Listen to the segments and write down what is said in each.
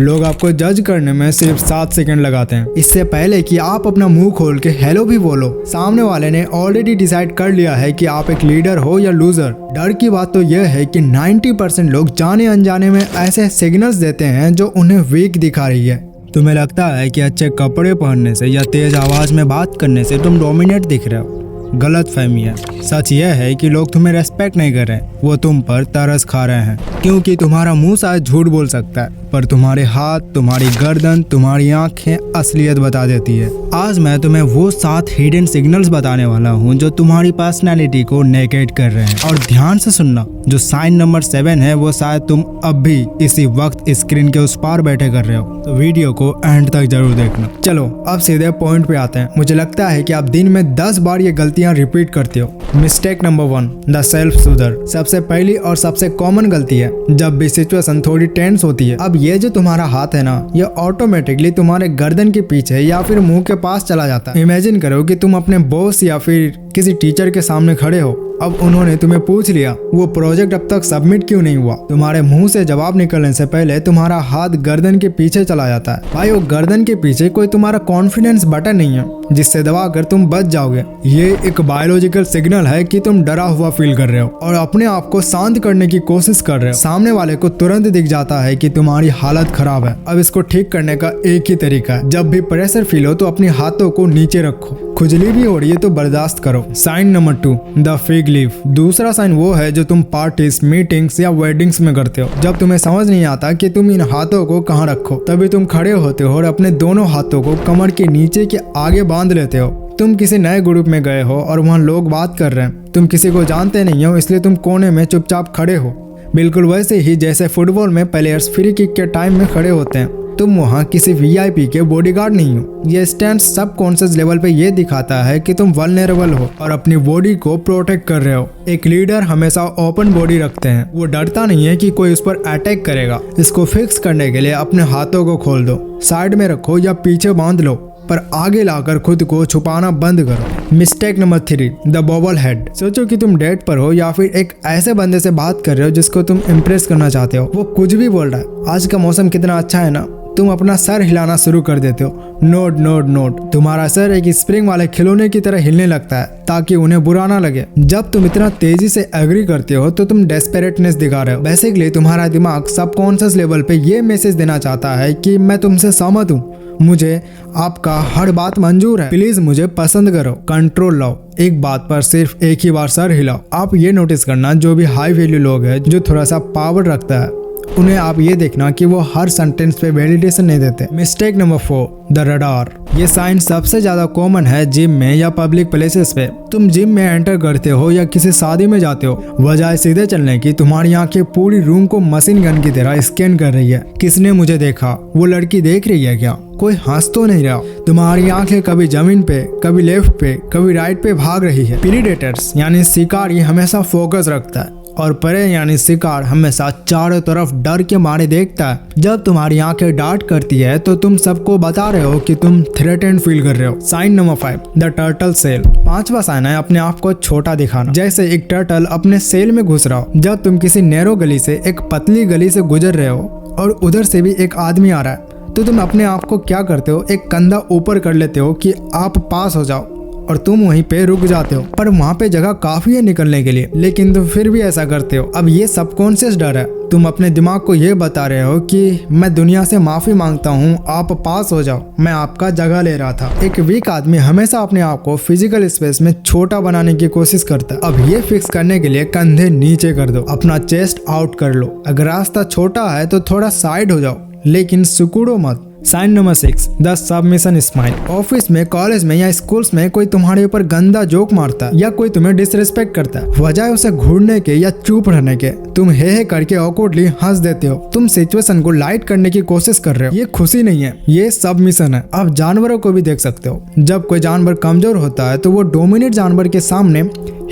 लोग आपको जज करने में सिर्फ 7 सेकंड लगाते हैं। इससे पहले कि आप अपना मुंह खोल के हेलो भी बोलो, सामने वाले ने ऑलरेडी डिसाइड कर लिया है कि आप एक लीडर हो या लूजर। डर की बात तो यह है कि 90% लोग जाने अनजाने में ऐसे सिग्नल्स देते हैं जो उन्हें वीक दिखा रही है। तुम्हें लगता है कि अच्छे कपड़े पहनने से या तेज आवाज में बात करने से तुम डोमिनेट दिख रहे हो। गलत फहमी है। सच यह है कि लोग तुम्हें रेस्पेक्ट नहीं कर रहे, वो तुम पर तरस खा रहे हैं। क्योंकि तुम्हारा मुंह शायद झूठ बोल सकता है, पर तुम्हारे हाथ, तुम्हारी गर्दन, तुम्हारी आंखें असलियत बता देती है। आज मैं तुम्हें वो 7 हिडन सिग्नल्स बताने वाला हूँ जो तुम्हारी पर्सनैलिटी को नेगेट कर रहे हैं। और ध्यान से सुनना, जो साइन नंबर 7 है वो शायद तुम अब भी इसी वक्त स्क्रीन के उस पार बैठे कर रहे हो। तो वीडियो को एंड तक जरूर देखना। चलो अब सीधे पॉइंट पे आते हैं। मुझे लगता है कि आप दिन में 10 बार ये गलतियां रिपीट करते हो। Mistake number 1, the self soother. सबसे पहली और सबसे कॉमन गलती है जब भी सिचुएशन थोड़ी टेंस होती है। अब ये जो तुम्हारा हाथ है ना, ये ऑटोमेटिकली तुम्हारे गर्दन के पीछे या फिर मुंह के पास चला जाता है। इमेजिन करो कि तुम अपने बॉस या फिर किसी टीचर के सामने खड़े हो। अब उन्होंने तुम्हें पूछ लिया वो प्रोजेक्ट अब तक सबमिट क्यों नहीं हुआ। तुम्हारे मुंह से जवाब निकलने से पहले तुम्हारा हाथ गर्दन के पीछे चला जाता है। भाई वो गर्दन के पीछे कोई तुम्हारा कॉन्फिडेंस बटन नहीं है जिससे दबाकर तुम बच जाओगे। ये एक बायोलॉजिकल सिग्नल है कि तुम डरा हुआ फील कर रहे हो और अपने आप को शांत करने की कोशिश कर रहे हो। सामने वाले को तुरंत दिख जाता है कि तुम्हारी हालत खराब है। अब इसको ठीक करने का एक ही तरीका है, जब भी प्रेशर फील हो तो अपने हाथों को नीचे रखो। खुजली भी हो रही है तो बर्दाश्त करो। Sign number 2, the fig leaf. दूसरा साइन वो है जो तुम पार्टीज, मीटिंग्स या वेडिंग्स में करते हो। जब तुम्हें समझ नहीं आता कि तुम इन हाथों को कहाँ रखो, तभी तुम खड़े होते हो और अपने दोनों हाथों को कमर के नीचे के आगे बांध लेते हो। तुम किसी नए ग्रुप में गए हो और वहाँ लोग बात कर रहे हैं। तुम किसी को जानते नहीं हो, इसलिए तुम कोने में चुपचाप खड़े हो। बिल्कुल वैसे ही जैसे फुटबॉल में प्लेयर्स फ्री किक के टाइम में खड़े होते हैं। तुम वहाँ किसी वीआईपी के बॉडीगार्ड नहीं हो। ये स्टैंड सबकॉन्शियस लेवल पे ये दिखाता है कि तुम वल्नरेबल हो और अपनी बॉडी को प्रोटेक्ट कर रहे हो। एक लीडर हमेशा ओपन बॉडी रखते हैं। वो डरता नहीं है कि कोई उस पर अटैक करेगा। इसको फिक्स करने के लिए अपने हाथों को खोल दो, साइड में रखो या पीछे बांध लो, पर आगे लाकर खुद को छुपाना बंद करो। Mistake number 3, the बॉबल head. सोचो कि तुम डेट पर हो या फिर एक ऐसे बंदे से बात कर रहे हो जिसको तुम इम्प्रेस करना चाहते हो। वो कुछ भी बोल रहा है, आज का मौसम कितना अच्छा है ना, तुम अपना सर हिलाना शुरू कर देते हो। Note note note. तुम्हारा सर एक स्प्रिंग वाले खिलौने की तरह हिलने लगता है ताकि उन्हें बुरा ना लगे। जब तुम इतना तेजी से एग्री करते हो तो तुम डेस्परेटनेस दिखा रहे हो। बेसिकली तुम्हारा दिमाग सबकॉन्शियस लेवल पे ये मैसेज देना चाहता है कि मैं तुमसे सहमत हूँ, मुझे आपका हर बात मंजूर है, प्लीज मुझे पसंद करो, कंट्रोल लाओ। एक बात पर सिर्फ एक ही बार सर हिलाओ। आप ये नोटिस करना, जो भी हाई वैल्यू लोग हैं, जो थोड़ा सा पावर रखता है, उन्हें आप ये देखना कि वो हर सेंटेंस पे वैलिडेशन नहीं देते। Mistake number 4, the radar. ये साइन सबसे ज्यादा कॉमन है जिम में या पब्लिक प्लेसेस पे। तुम जिम में एंटर करते हो या किसी शादी में जाते हो, बजाय सीधे चलने की तुम्हारी आंखें पूरी रूम को मशीन गन की तरह स्कैन कर रही है। किसने मुझे देखा, वो लड़की देख रही है क्या, कोई हंस तो नहीं रहा। तुम्हारी आंखें कभी जमीन पे, कभी लेफ्ट पे, कभी राइट पे भाग रही है। प्रीडेटर्स यानी शिकारी हमेशा फोकस रखता है और प्रे यानी शिकार हमेशा चारों तरफ डर के मारे देखता है। जब तुम्हारी आंखें डार्ट करती है तो तुम सबको बता रहे हो कि तुम थ्रेटेंड फील कर रहे हो। Sign number 5, the turtle sail. 5वां साइन है अपने आप को छोटा दिखाना, जैसे एक टर्टल अपने सेल में घुस रहा हो। जब तुम किसी नैरो गली से एक पतली गली से गुजर रहे हो और उधर से भी एक आदमी आ रहा है, तो तुम अपने आप को क्या करते हो, एक कंधा ऊपर कर लेते हो कि आप पास हो जाओ और तुम वहीं पे रुक जाते हो। पर वहाँ पे जगह काफी है निकलने के लिए, लेकिन तुम फिर भी ऐसा करते हो। अब ये सबकॉन्शियस डर है। तुम अपने दिमाग को ये बता रहे हो कि मैं दुनिया से माफी मांगता हूँ, आप पास हो जाओ, मैं आपका जगह ले रहा था। एक वीक आदमी हमेशा अपने आप को फिजिकल स्पेस में छोटा बनाने की कोशिश करता है। अब ये फिक्स करने के लिए कंधे नीचे कर दो, अपना चेस्ट आउट कर लो। अगर रास्ता छोटा है तो थोड़ा साइड हो जाओ, लेकिन सिकुड़ो मत। Sign number 6, the submission smile. Office में, कॉलेज में या स्कूल्स में कोई तुम्हारे ऊपर गंदा जोक मारता है या कोई तुम्हें डिसरिस्पेक्ट करता है, बजाय उसे घूरने के या चुप रहने के तुम हे करके ऑकवर्डली हंस देते हो। तुम सिचुएशन को लाइट करने की कोशिश कर रहे हो। ये खुशी नहीं है, ये सबमिशन है। आप जानवरों को भी देख सकते हो। जब कोई जानवर कमजोर होता है तो वो डोमिनेट जानवर के सामने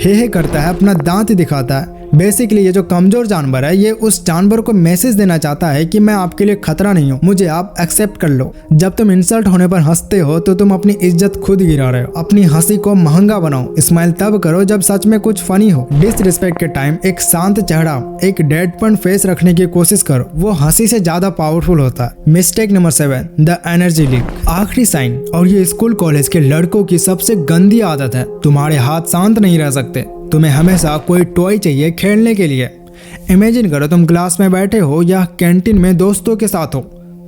हे करता है, अपना दांत दिखाता है, बेसिकली ये जो कमजोर जानवर है ये उस जानवर को मैसेज देना चाहता है कि मैं आपके लिए खतरा नहीं हूँ, मुझे आप एक्सेप्ट कर लो। जब तुम इंसल्ट होने पर हंसते हो तो तुम अपनी इज्जत खुद गिरा रहे हो। अपनी हंसी को महंगा बनाओ। स्माइल तब करो जब सच में कुछ फनी हो। डिसरिस्पेक्ट के टाइम एक शांत चेहरा, एक डेडपन फेस रखने की कोशिश करो, वो हंसी से ज्यादा पावरफुल होता है। Mistake number 7, the energy leak. आखिरी साइन, और ये स्कूल कॉलेज के लड़कों की सबसे गंदी आदत है। तुम्हारे हाथ शांत नहीं रह सकते, तुम्हें हमेशा कोई टॉय चाहिए खेलने के लिए। इमेजिन करो तुम क्लास में बैठे हो या कैंटीन में दोस्तों के साथ हो,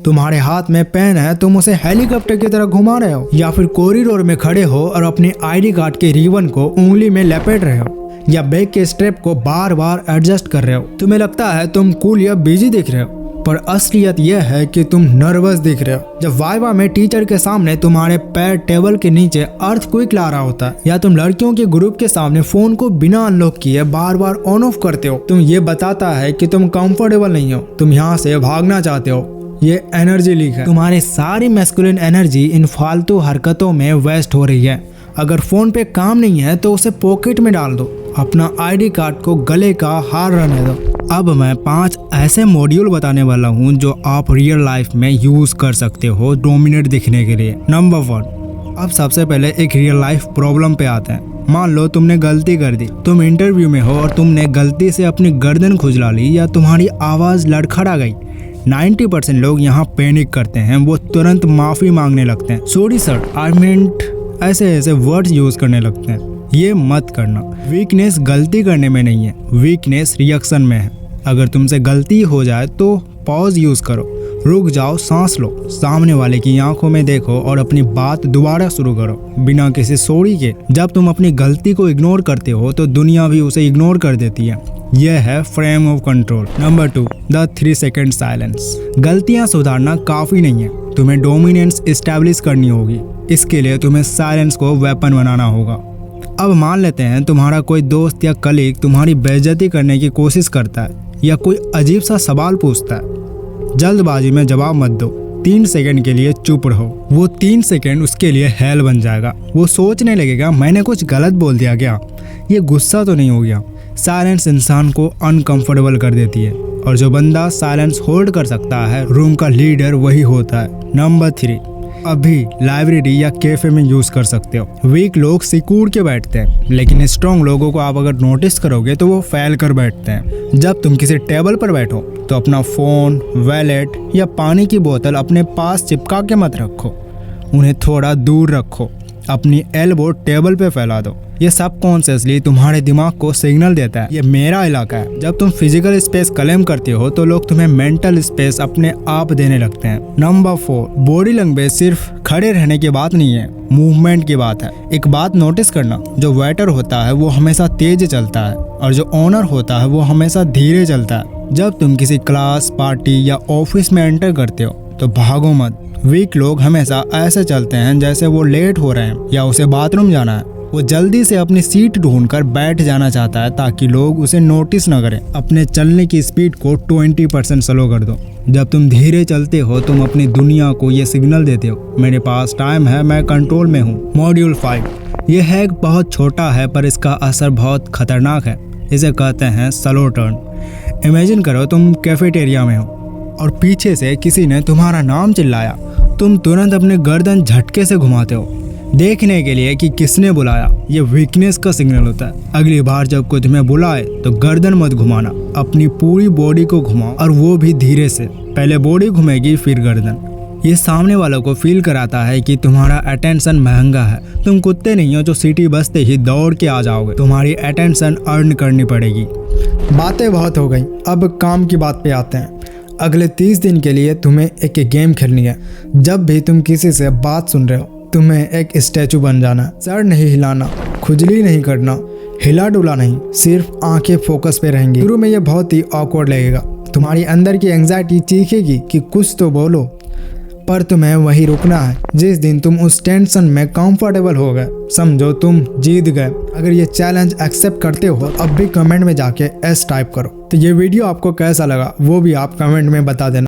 तुम्हारे हाथ में पेन है, तुम उसे हेलीकॉप्टर की तरह घुमा रहे हो, या फिर कॉरिडोर में खड़े हो और अपने आईडी कार्ड के रिबन को उंगली में लपेट रहे हो, या बैग के स्ट्रैप को बार बार एडजस्ट कर रहे हो। तुम्हें लगता है तुम कूल या बिजी दिख रहे हो, पर असलियत यह है कि तुम नर्वस दिख रहे हो। जब वाइवा में टीचर के सामने तुम्हारे पैर टेबल के नीचे अर्थक्वेक ला रहा होता है, या तुम लड़कियों के ग्रुप के सामने फोन को बिना अनलॉक किए बार बार ऑन ऑफ करते हो, तुम ये बताता है कि तुम कंफर्टेबल नहीं हो, तुम यहाँ से भागना चाहते हो। ये एनर्जी लीक है। तुम्हारी सारी मैस्कुलिन एनर्जी इन फालतू हरकतों में वेस्ट हो रही है। अगर फोन पे काम नहीं है तो उसे पॉकेट में डाल दो, अपना आईडी कार्ड को गले का हार रहने दो। अब मैं 5 ऐसे मॉड्यूल बताने वाला हूँ जो आप रियल लाइफ में यूज कर सकते हो डोमिनेट दिखने के लिए। नंबर 1, अब सबसे पहले एक रियल लाइफ प्रॉब्लम पे आते हैं। मान लो तुमने गलती कर दी, तुम इंटरव्यू में हो और तुमने गलती से अपनी गर्दन खुजला ली या तुम्हारी आवाज लड़खड़ा गई। 90% लोग यहाँ पैनिक करते हैं, वो तुरंत माफी मांगने लगते हैं। सॉरी सर, आई मींट, ऐसे वर्ड्स यूज करने लगते हैं। ये मत करना। वीकनेस गलती करने में नहीं है, वीकनेस रिएक्शन में है। अगर तुमसे गलती हो जाए तो पॉज यूज करो, रुक जाओ, सांस लो, सामने वाले की आंखों में देखो और अपनी बात दोबारा शुरू करो बिना किसी सॉरी के। जब तुम अपनी गलती को इग्नोर करते हो तो दुनिया भी उसे इग्नोर कर देती है। यह है frame of control. Number 2, the 3 second silence. गलतियां सुधारना काफी नहीं है, तुम्हें डोमिनेंस एस्टैब्लिश करनी होगी। इसके लिए तुम्हें साइलेंस को वेपन बनाना होगा। अब मान लेते हैं तुम्हारा कोई दोस्त या कलीग तुम्हारी बेइज्जती करने की कोशिश करता है या कोई अजीब सा सवाल पूछता है। जल्दबाजी में जवाब मत दो, 3 सेकंड के लिए चुप रहो। वो 3 सेकंड उसके लिए हेल बन जाएगा। वो सोचने लगेगा मैंने कुछ गलत बोल दिया क्या, ये गुस्सा तो नहीं हो गया। साइलेंस इंसान को अनकंफर्टेबल कर देती है, और जो बंदा साइलेंस होल्ड कर सकता है रूम का लीडर वही होता है। नंबर 3, अभी लाइब्रेरी या कैफे में यूज कर सकते हो। वीक लोग सिकुड़ के बैठते हैं, लेकिन स्ट्रॉन्ग लोगों को आप अगर नोटिस करोगे तो वो फैल कर बैठते हैं। जब तुम किसी टेबल पर बैठो तो अपना फोन, वैलेट या पानी की बोतल अपने पास चिपका के मत रखो, उन्हें थोड़ा दूर रखो। अपनी एल्बो टेबल पे फैला दो। ये सबकॉन्शियसली तुम्हारे दिमाग को सिग्नल देता है ये मेरा इलाका है। जब तुम फिजिकल स्पेस क्लेम करते हो तो लोग तुम्हें मेंटल स्पेस अपने आप देने लगते हैं। नंबर 4, बॉडी लैंग्वेज सिर्फ खड़े रहने की बात नहीं है, मूवमेंट की बात है। एक बात नोटिस करना, जो वेटर होता है वो हमेशा तेज चलता है और जो ओनर होता है वो हमेशा धीरे चलता है। जब तुम किसी क्लास, पार्टी या ऑफिस में एंटर करते हो तो भागो मत। वीक लोग हमेशा ऐसे चलते हैं जैसे वो लेट हो रहे हैं या उसे बाथरूम जाना है। वो जल्दी से अपनी सीट ढूंढकर बैठ जाना चाहता है ताकि लोग उसे नोटिस न करें। अपने चलने की स्पीड को 20% स्लो कर दो। जब तुम धीरे चलते हो तुम अपनी दुनिया को ये सिग्नल देते हो मेरे पास टाइम है, मैं कंट्रोल में हूँ। मॉड्यूल 5, यह हैक बहुत छोटा है पर इसका असर बहुत खतरनाक है। इसे कहते हैं स्लो टर्न। इमेजिन करो तुम कैफेटेरिया में हो और पीछे से किसी ने तुम्हारा नाम चिल्लाया। तुम तुरंत अपने गर्दन झटके से घुमाते हो देखने के लिए कि किसने बुलाया। ये वीकनेस का सिग्नल होता है। अगली बार जब कोई तुम्हें बुलाए तो गर्दन मत घुमाना, अपनी पूरी बॉडी को घुमाओ, और वो भी धीरे से। पहले बॉडी घुमेगी फिर गर्दन। ये सामने वालों को फील कराता है कि तुम्हारा अटेंशन महंगा है। तुम कुत्ते नहीं हो जो सीटी बजते ही दौड़ के आ जाओगे। तुम्हारी अटेंशन अर्न करनी पड़ेगी। बातें बहुत हो गई, अब काम की बात पे आते हैं। अगले 30 दिन के लिए तुम्हें एक गेम खेलनी है। जब भी तुम किसी से बात सुन रहे हो तुम्हें एक स्टैचू बन जाना। सर नहीं हिलाना, खुजली नहीं करना, हिला डुला नहीं, सिर्फ आंखें फोकस पे रहेंगी। शुरू में ये बहुत ही ऑकवर्ड लगेगा। तुम्हारी अंदर की एंग्जाइटी चीखेगी कि कुछ तो बोलो, पर तुम्हें वही रुकना है। जिस दिन तुम उस टेंशन में कंफर्टेबल हो गए समझो तुम जीत गए। अगर ये चैलेंज एक्सेप्ट करते हो अब भी कमेंट में जाके एस टाइप करो। तो ये वीडियो आपको कैसा लगा वो भी आप कमेंट में बता देना।